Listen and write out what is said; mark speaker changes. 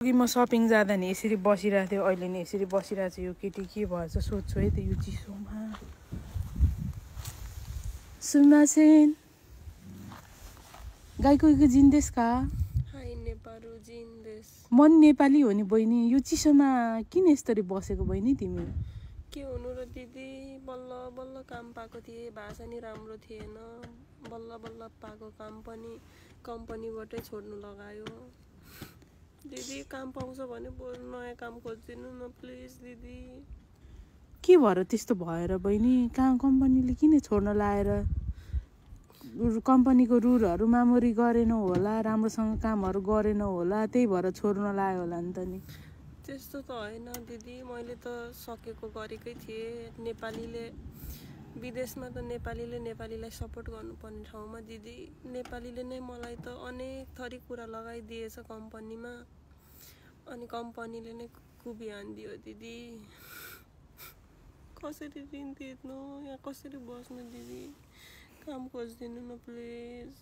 Speaker 1: कि म सपिङ जाँदा नि यसरी बसिरहेको थियो, अहिले नि यसरी बसिरहेको छु। यो केटी के भएछ सोध्छु है त यो चिसोमा। सुमासेन गाईको जिन्देस का
Speaker 2: हाई नेपारू जिन्देस।
Speaker 1: मन नेपाली हो नि बहिनी, यो चिसोमा किन यस्तरी बसेको बहिनी तिमी?
Speaker 2: के हुनु र दिदी, बल्ल बल्ल काम पाएको थिएँ, भाषा नि राम्रो थिएन, बल्ल बल्ल पाएको काम पनि कम्पनीबाटै छोड्नु लगायो। दिदी काम पाउँछ भने बरु नयाँ काम खोजिदिनु न प्लिज दिदी।
Speaker 1: के भएर त्यस्तो भएर बहिनी? कहाँ कम्पनीले किन छोड्न लाएर? कम्पनीको रुलहरू मामोरी गरेनौ होला, राम्रोसँग कामहरू गरेनौ होला, त्यही भएर छोड्न लायो होला नि त नि।
Speaker 2: त्यस्तो त होइन दिदी, मैले त सकेको गरेकै थिएँ। नेपालीले विदेशमा त नेपालीलाई सपोर्ट गर्नुपर्ने ठाउँमा दिदी नेपालीले नै मलाई त अनेक थरी कुरा लगाइदिएछ कम्पनीमा, अनि कम्पनीले नै कुबिहान दियो दिदी। कसरी ऋण तिर्नु, यहाँ कसरी बस्नु दिदी, काम खोजिदिनु न प्लिज।